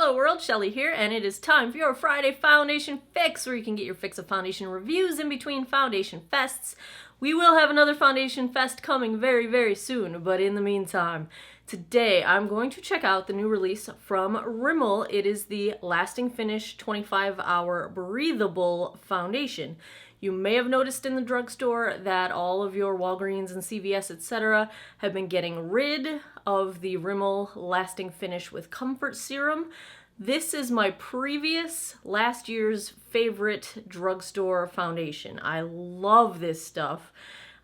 Hello world, Shelly here, and it is time for your Friday foundation fix, where you can get your fix of foundation reviews in between foundation fests. We will have another foundation fest coming very, very soon, but in the meantime, today I'm going to check out the new release from Rimmel. It is the Lasting Finish 25-Hour Breathable Foundation. You may have noticed in the drugstore that all of your Walgreens and CVS, etc. have been getting rid of the Rimmel Lasting Finish with Comfort Serum. This is my previous last year's favorite drugstore foundation. I love this stuff.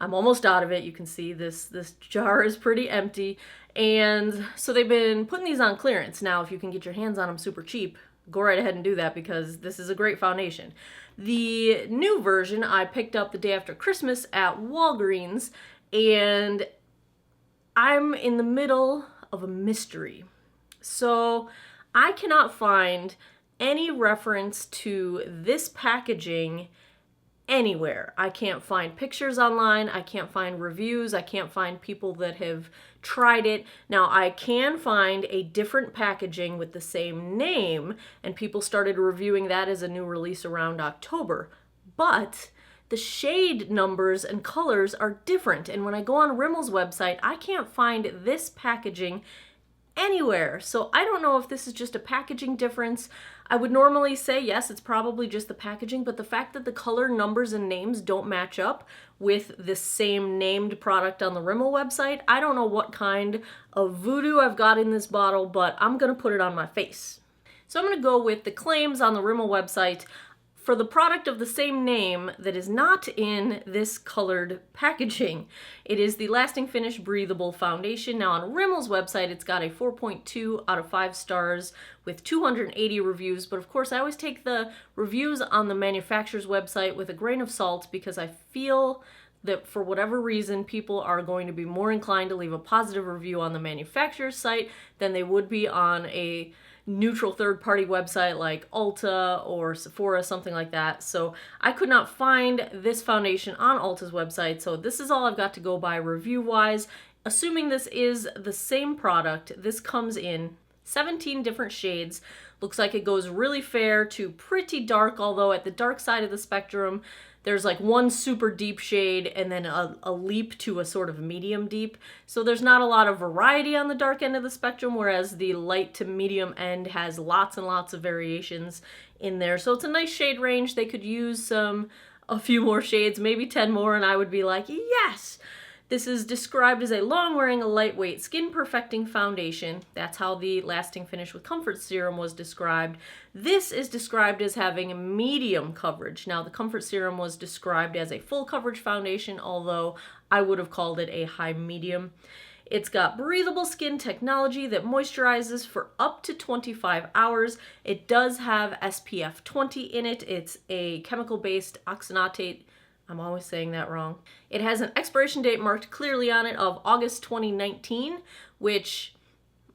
I'm almost out of it. You can see this jar is pretty empty. And so they've been putting these on clearance. Now, if you can get your hands on them super cheap, go right ahead and do that because this is a great foundation. The new version I picked up the day after Christmas at Walgreens, and I'm in the middle of a mystery. So I cannot find any reference to this packaging anywhere. I can't find pictures online, I can't find reviews, I can't find people that have tried it. Now I can find a different packaging with the same name, and people started reviewing that as a new release around October. But the shade numbers and colors are different, and when I go on Rimmel's website, I can't find this packaging anywhere. So I don't know if this is just a packaging difference. I would normally say yes, it's probably just the packaging, but the fact that the color numbers and names don't match up with the same named product on the Rimmel website, I don't know what kind of voodoo I've got in this bottle, but I'm gonna put it on my face. So I'm gonna go with the claims on the Rimmel website for the product of the same name that is not in this colored packaging. It is the Lasting Finish Breathable Foundation. Now on Rimmel's website, it's got a 4.2 out of 5 stars with 280 reviews, but of course I always take the reviews on the manufacturer's website with a grain of salt because I feel that for whatever reason, people are going to be more inclined to leave a positive review on the manufacturer's site than they would be on a neutral third-party website like Ulta or Sephora, something like that. So I could not find this foundation on Ulta's website, so this is all I've got to go by review-wise. Assuming this is the same product, this comes in 17 different shades. Looks like it goes really fair to pretty dark, although at the dark side of the spectrum, there's like one super deep shade and then a leap to a sort of medium deep. So there's not a lot of variety on the dark end of the spectrum, whereas the light to medium end has lots and lots of variations in there. So it's a nice shade range. They could use a few more shades, maybe 10 more, and I would be like, yes! This is described as a long-wearing, lightweight, skin-perfecting foundation. That's how the Lasting Finish with Comfort Serum was described. This is described as having medium coverage. Now, the Comfort Serum was described as a full-coverage foundation, although I would have called it a high-medium. It's got breathable skin technology that moisturizes for up to 25 hours. It does have SPF 20 in it. It's a chemical-based oxygenate. I'm always saying that wrong. It has an expiration date marked clearly on it of August 2019, which,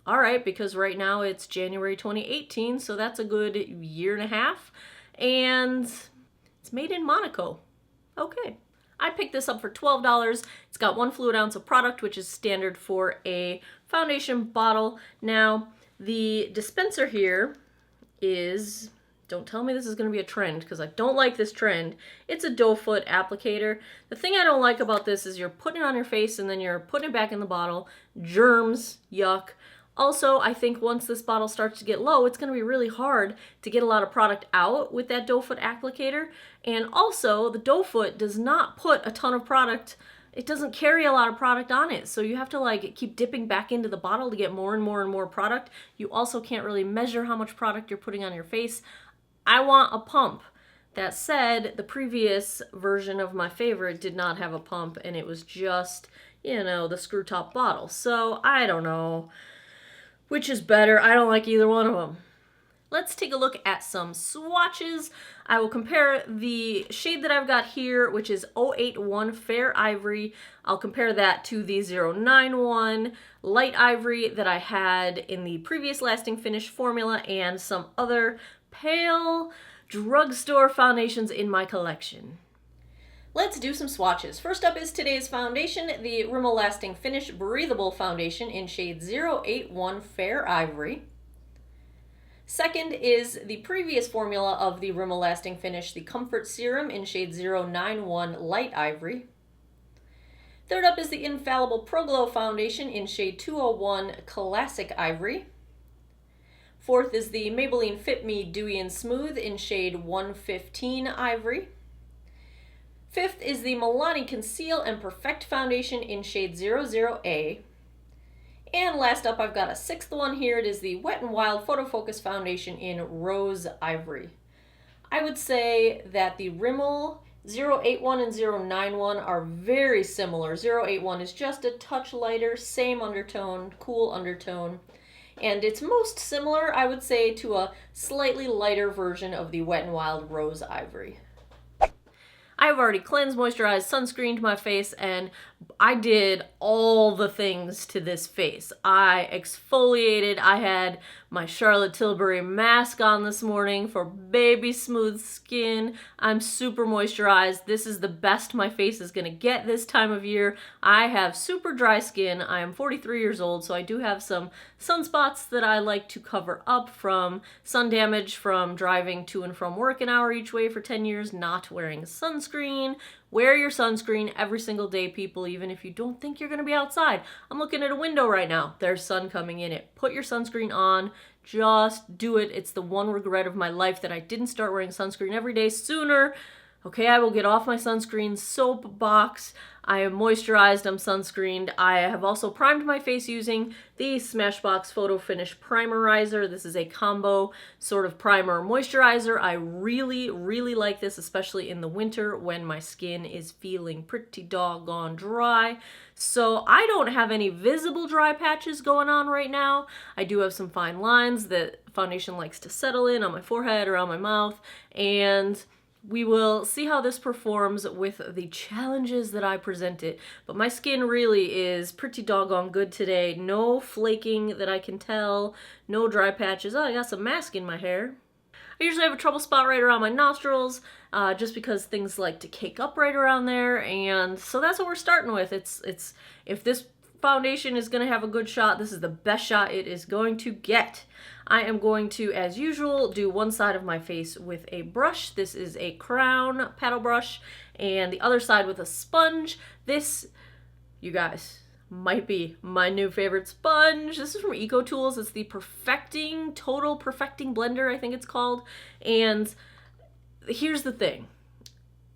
all right, because right now it's January 2018, so that's a good year and a half. And it's made in Monaco. Okay. I picked this up for $12. It's got 1 fluid ounce of product, which is standard for a foundation bottle. Now, the dispenser here is... Don't tell me this is going to be a trend, because I don't like this trend. It's a doe foot applicator. The thing I don't like about this is you're putting it on your face and then you're putting it back in the bottle. Germs, yuck. Also, I think once this bottle starts to get low, it's going to be really hard to get a lot of product out with that doe foot applicator. And also, the doe foot does not put a ton of product. It doesn't carry a lot of product on it, so you have to like keep dipping back into the bottle to get more and more and more product. You also can't really measure how much product you're putting on your face. I want a pump. That said, the previous version of my favorite did not have a pump, and it was just, you know, the screw top bottle. So I don't know which is better. I don't like either one of them. Let's take a look at some swatches. I will compare the shade that I've got here, which is 081 Fair Ivory. I'll compare that to the 091 Light Ivory that I had in the previous Lasting Finish formula and some other pale drugstore foundations in my collection. Let's do some swatches. First up is today's foundation, the Rimmel Lasting Finish Breathable Foundation in shade 081 Fair Ivory. Second is the previous formula of the Rimmel Lasting Finish, the Comfort Serum in shade 091 Light Ivory. Third up is the Infallible Pro Glow Foundation in shade 201 Classic Ivory. Fourth is the Maybelline Fit Me Dewy and Smooth in shade 115 Ivory. Fifth is the Milani Conceal and Perfect Foundation in shade 00A. And last up, I've got a sixth one here. It is the Wet n Wild Photo Focus Foundation in Rose Ivory. I would say that the Rimmel 081 and 091 are very similar. 081 is just a touch lighter, same undertone, cool undertone. And it's most similar, I would say, to a slightly lighter version of the Wet n Wild Rose Ivory. I've already cleansed, moisturized, sunscreened my face, and I did all the things to this face. I exfoliated. I had my Charlotte Tilbury mask on this morning for baby smooth skin. I'm super moisturized. This is the best my face is gonna get this time of year. I have super dry skin. I am 43 years old, so I do have some sunspots that I like to cover up from sun damage from driving to and from work an hour each way for 10 years, not wearing sunscreen. Wear your sunscreen every single day, people, even if you don't think you're going to be outside. I'm looking at a window right now. There's sun coming in it. Put your sunscreen on. Just do it. It's the one regret of my life that I didn't start wearing sunscreen every day sooner. Okay, I will get off my sunscreen soapbox. I am moisturized, I'm sunscreened. I have also primed my face using the Smashbox Photo Finish Primerizer. This is a combo sort of primer moisturizer. I really, really like this, especially in the winter when my skin is feeling pretty doggone dry. So I don't have any visible dry patches going on right now. I do have some fine lines that foundation likes to settle in on my forehead, around my mouth, and we will see how this performs with the challenges that I present it. But my skin really is pretty doggone good today. No flaking that I can tell. No dry patches. Oh, I got some mask in my hair. I usually have a trouble spot right around my nostrils, just because things like to cake up right around there. And so that's what we're starting with. If this foundation is going to have a good shot, this is the best shot it is going to get. I am going to, as usual, do one side of my face with a brush. This is a Crown paddle brush, and the other side with a sponge. This, you guys, might be my new favorite sponge. This is from EcoTools. It's the Total Perfecting Blender, I think it's called. And here's the thing.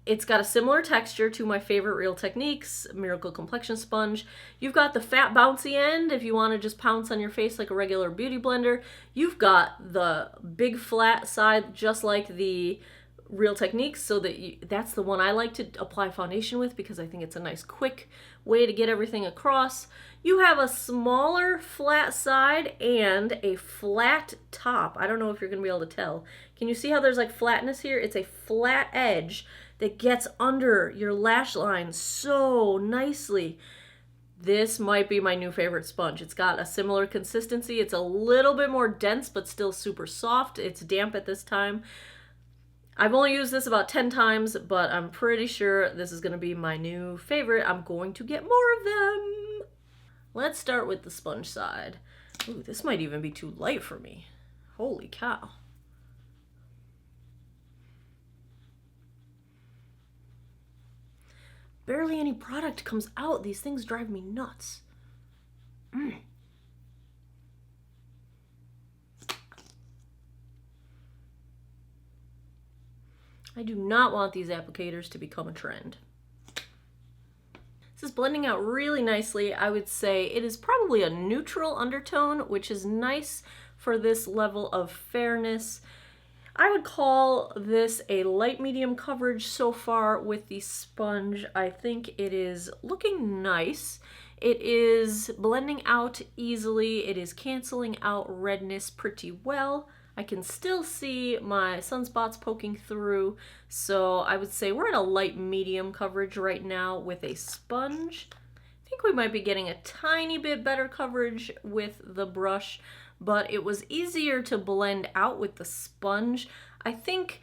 It's got a similar texture to my favorite Real Techniques Miracle Complexion Sponge. You've got the fat bouncy end if you want to just pounce on your face like a regular beauty blender. You've got the big flat side just like the Real Techniques, so that's the one I like to apply foundation with because I think it's a nice quick way to get everything across. You have a smaller flat side and a flat top. I don't know if you're going to be able to tell. Can you see how there's like flatness here? It's a flat edge that gets under your lash line so nicely. This might be my new favorite sponge. It's got a similar consistency. It's a little bit more dense, but still super soft. It's damp at this time. I've only used this about 10 times, but I'm pretty sure this is gonna be my new favorite. I'm going to get more of them. Let's start with the sponge side. Ooh, this might even be too light for me. Holy cow. Barely any product comes out. These things drive me nuts. I do not want these applicators to become a trend. This is blending out really nicely. I would say it is probably a neutral undertone, which is nice for this level of fairness. I would call this a light medium coverage so far with the sponge. I think it is looking nice. It is blending out easily. It is canceling out redness pretty well. I can still see my sunspots poking through, so I would say we're at a light medium coverage right now with a sponge. I think we might be getting a tiny bit better coverage with the brush, but it was easier to blend out with the sponge. I think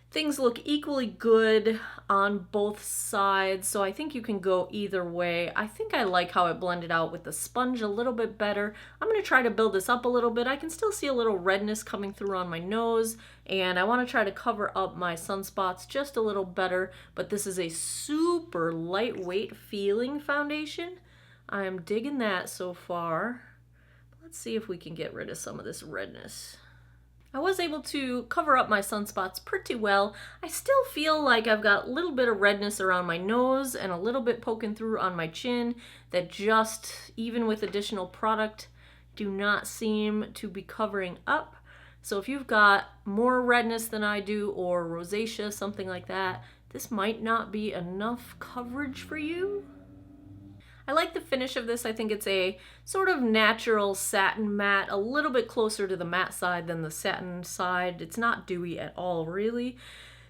Things look equally good on both sides, so I think you can go either way. I think I like how it blended out with the sponge a little bit better. I'm going to try to build this up a little bit. I can still see a little redness coming through on my nose, and I want to try to cover up my sunspots just a little better, but this is a super lightweight feeling foundation. I am digging that so far. Let's see if we can get rid of some of this redness. I was able to cover up my sunspots pretty well. I still feel like I've got a little bit of redness around my nose and a little bit poking through on my chin that just, even with additional product, do not seem to be covering up. So if you've got more redness than I do or rosacea, something like that, this might not be enough coverage for you. I like the finish of this. I think it's a sort of natural satin matte, a little bit closer to the matte side than the satin side. It's not dewy at all, really.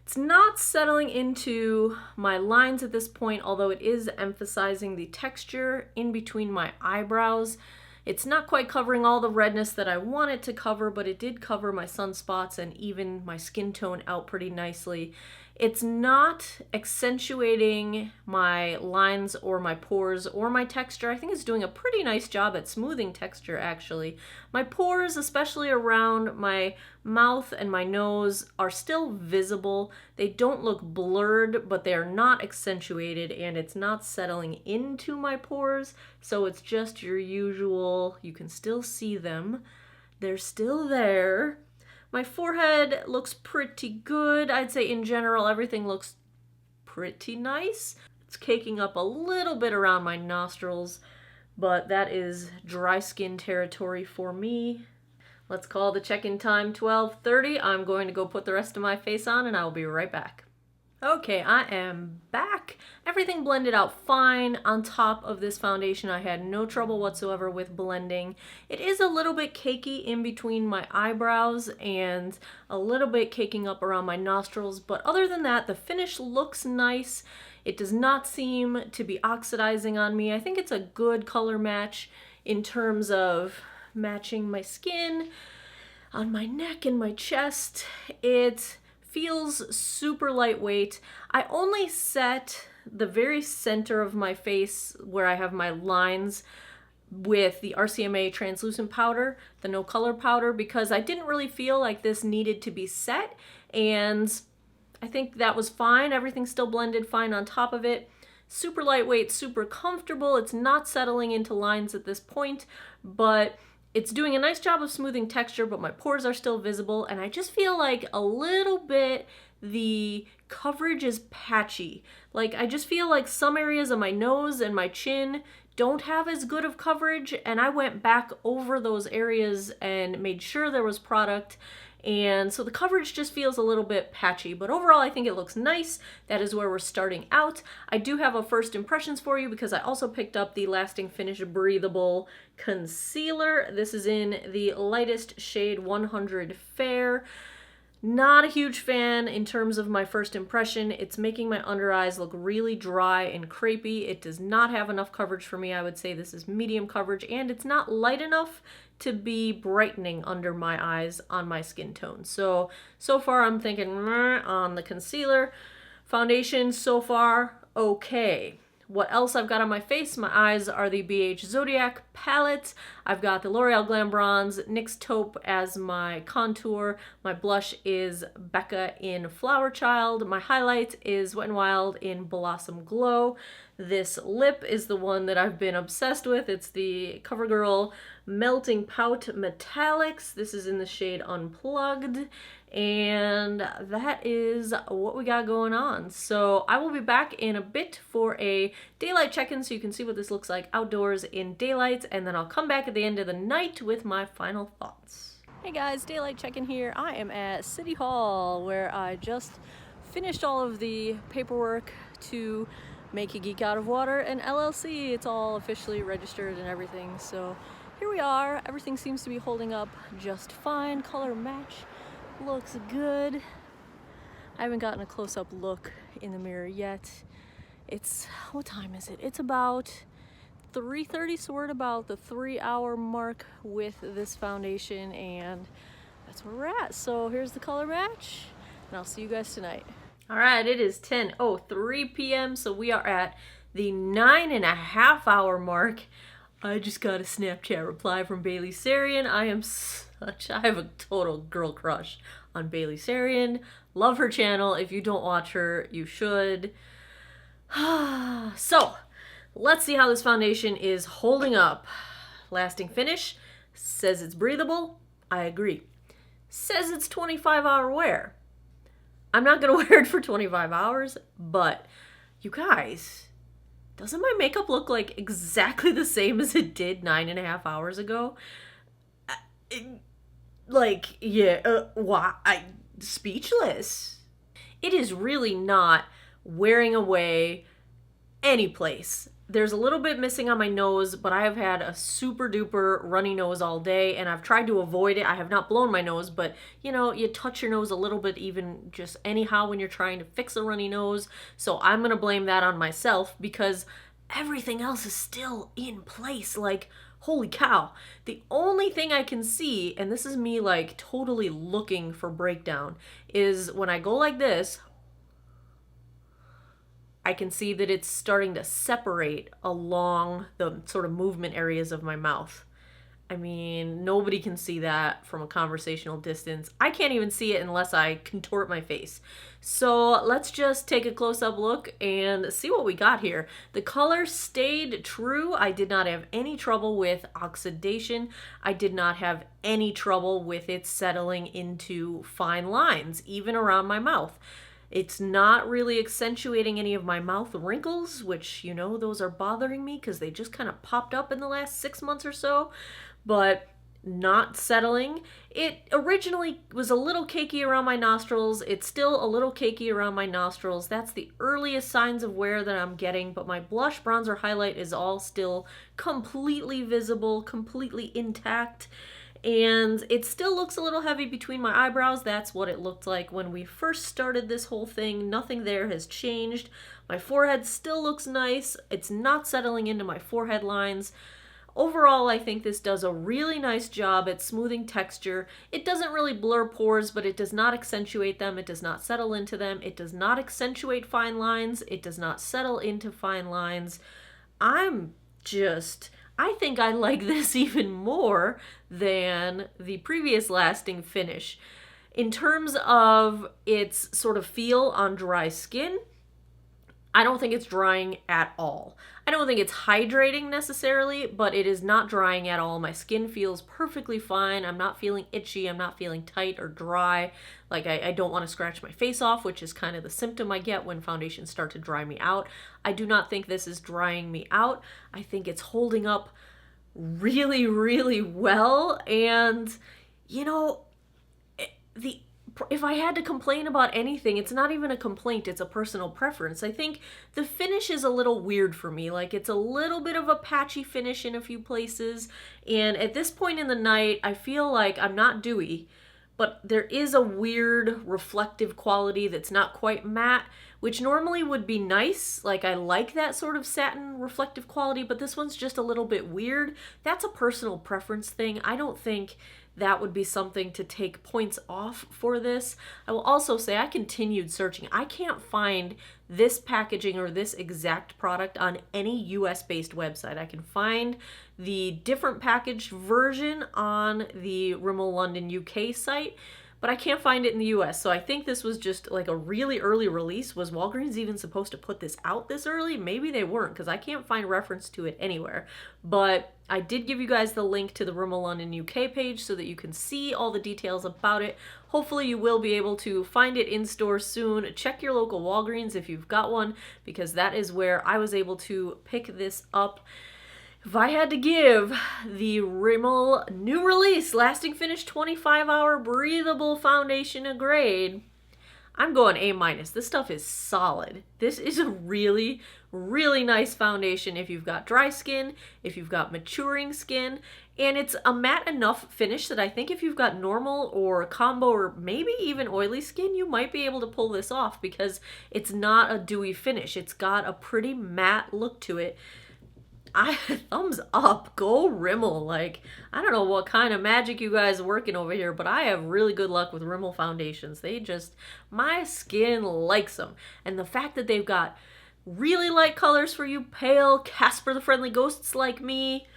It's not settling into my lines at this point, although it is emphasizing the texture in between my eyebrows. It's not quite covering all the redness that I want it to cover, but it did cover my sunspots and even my skin tone out pretty nicely. It's not accentuating my lines or my pores or my texture. I think it's doing a pretty nice job at smoothing texture, actually. My pores, especially around my mouth and my nose, are still visible. They don't look blurred, but they are not accentuated, and it's not settling into my pores, so it's just your usual, you can still see them. They're still there. My forehead looks pretty good. I'd say in general everything looks pretty nice. It's caking up a little bit around my nostrils, but that is dry skin territory for me. Let's call the check-in time 12:30. I'm going to go put the rest of my face on and I will be right back. Okay, I am back. Everything blended out fine on top of this foundation. I had no trouble whatsoever with blending. It is a little bit cakey in between my eyebrows and a little bit caking up around my nostrils, but other than that, the finish looks nice. It does not seem to be oxidizing on me. I think it's a good color match in terms of matching my skin on my neck and my chest. It feels super lightweight. I only set the very center of my face where I have my lines with the RCMA translucent powder, the no color powder, because I didn't really feel like this needed to be set, and I think that was fine. Everything still blended fine on top of it. Super lightweight, super comfortable. It's not settling into lines at this point, but it's doing a nice job of smoothing texture, but my pores are still visible, and I just feel like a little bit the coverage is patchy. Like, I just feel like some areas of my nose and my chin don't have as good of coverage, and I went back over those areas and made sure there was product, and so the coverage just feels a little bit patchy, but overall I think it looks nice. That is where we're starting out. I do have a first impressions for you because I also picked up the Lasting Finish Breathable Concealer. This is in the lightest shade 100 Fair. Not a huge fan in terms of my first impression. It's making my under eyes look really dry and crepey. It does not have enough coverage for me. I would say this is medium coverage, and it's not light enough to be brightening under my eyes on my skin tone. So far I'm thinking on the concealer. Foundation, so far, okay. What else I've got on my face? My eyes are the BH Zodiac palette. I've got the L'Oreal Glam Bronze NYX Taupe as my contour. My blush is Becca in Flower Child. My highlight is Wet n Wild in Blossom Glow. This lip is the one that I've been obsessed with. It's the CoverGirl Melting Pout Metallics. This is in the shade Unplugged. And that is what we got going on. So I will be back in a bit for a daylight check-in so you can see what this looks like outdoors in daylight, and then I'll come back at the end of the night with my final thoughts. Hey guys, daylight check-in here. I am at City Hall where I just finished all of the paperwork to make a Geek out of water and LLC. It's all officially registered and everything. So here we are. Everything seems to be holding up just fine. Color match looks good. I haven't gotten a close-up look in the mirror yet. What time is it? It's about 3:30, so we're at about the 3-hour mark with this foundation, and that's where we're at. So here's the color match. and I'll see you guys tonight. All right, it is 10:03 p.m., so we are at the 9.5-hour mark. I just got a Snapchat reply from Bailey Sarian. I have a total girl crush on Bailey Sarian. Love her channel. If you don't watch her, you should. So, let's see how this foundation is holding up. Lasting finish. Says it's breathable. I agree. Says it's 25-hour wear. I'm not going to wear it for 25 hours, but you guys, doesn't my makeup look like exactly the same as it did 9.5 hours ago? Speechless. It is really not wearing away any place. There's a little bit missing on my nose, but I have had a super duper runny nose all day, and I've tried to avoid it. I have not blown my nose, but you know, you touch your nose a little bit even just anyhow when you're trying to fix a runny nose. So I'm gonna blame that on myself because everything else is still in place. Like, holy cow. The only thing I can see, and this is me like totally looking for breakdown, is when I go like this, I can see that it's starting to separate along the sort of movement areas of my mouth. I mean, nobody can see that from a conversational distance. I can't even see it unless I contort my face. So let's just take a close-up look and see what we got here. The color stayed true. I did not have any trouble with oxidation. I did not have any trouble with it settling into fine lines, even around my mouth. It's not really accentuating any of my mouth wrinkles, which, you know, those are bothering me because they just kind of popped up in the last 6 months or so, but not settling. It originally was a little cakey around my nostrils. It's still a little cakey around my nostrils. That's the earliest signs of wear that I'm getting, but my blush, bronzer, highlight is all still completely visible, completely intact. And it still looks a little heavy between my eyebrows. That's what it looked like when we first started this whole thing. Nothing there has changed. My forehead still looks nice. It's not settling into my forehead lines. Overall, I think this does a really nice job at smoothing texture. It doesn't really blur pores, but it does not accentuate them. It does not settle into them. It does not accentuate fine lines. It does not settle into fine lines. I think I like this even more than the previous lasting finish. In terms of its sort of feel on dry skin, I don't think it's drying at all. I don't think it's hydrating necessarily, but it is not drying at all. My skin feels perfectly fine. I'm not feeling itchy. I'm not feeling tight or dry. Like I don't want to scratch my face off, which is kind of the symptom I get when foundations start to dry me out. I do not think this is drying me out. I think it's holding up really, really well. And, you know, if I had to complain about anything, it's not even a complaint, it's a personal preference. I think the finish is a little weird for me. Like, it's a little bit of a patchy finish in a few places. And at this point in the night, I feel like I'm not dewy, but there is a weird reflective quality that's not quite matte, which normally would be nice. Like, I like that sort of satin reflective quality, but this one's just a little bit weird. That's a personal preference thing. I don't think that would be something to take points off for this. I will also say I continued searching. I can't find this packaging or this exact product on any US-based website. I can find the different packaged version on the Rimmel London UK site, but I can't find it in the US. So I think this was just like a really early release. Was Walgreens even supposed to put this out this early? Maybe they weren't, because I can't find reference to it anywhere. But I did give you guys the link to the Rimmel London UK page so that you can see all the details about it. Hopefully you will be able to find it in store soon. Check your local Walgreens if you've got one, because that is where I was able to pick this up. If I had to give the Rimmel new release Lasting Finish 25-hour breathable foundation a grade, I'm going A-. This stuff is solid. This is a really, really nice foundation if you've got dry skin, if you've got maturing skin, and it's a matte enough finish that I think if you've got normal or combo or maybe even oily skin, you might be able to pull this off because it's not a dewy finish. It's got a pretty matte look to it. Thumbs up, go Rimmel. Like, I don't know what kind of magic you guys are working over here, but I have really good luck with Rimmel foundations. My skin likes them. And the fact that they've got really light colors for you pale Casper the Friendly Ghosts like me,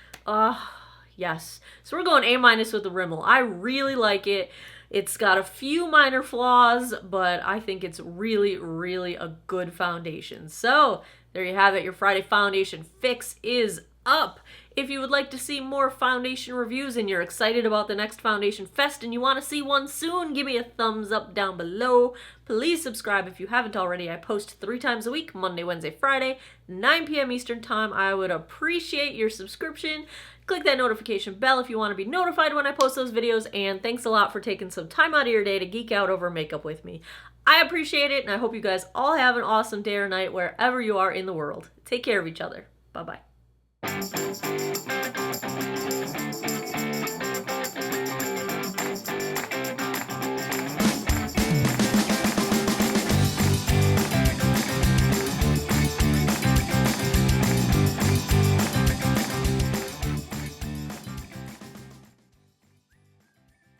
yes. So we're going A- with the Rimmel. I really like it. It's got a few minor flaws, but I think it's really, really a good foundation. So there you have it. Your Friday foundation fix is up. If you would like to see more foundation reviews and you're excited about the next Foundation Fest and you want to see one soon, give me a thumbs up down below. Please subscribe if you haven't already. I post 3 times a week, Monday, Wednesday, Friday, 9 p.m. Eastern Time. I would appreciate your subscription. Click that notification bell if you want to be notified when I post those videos, and thanks a lot for taking some time out of your day to geek out over makeup with me. I appreciate it, and I hope you guys all have an awesome day or night wherever you are in the world. Take care of each other. Bye-bye.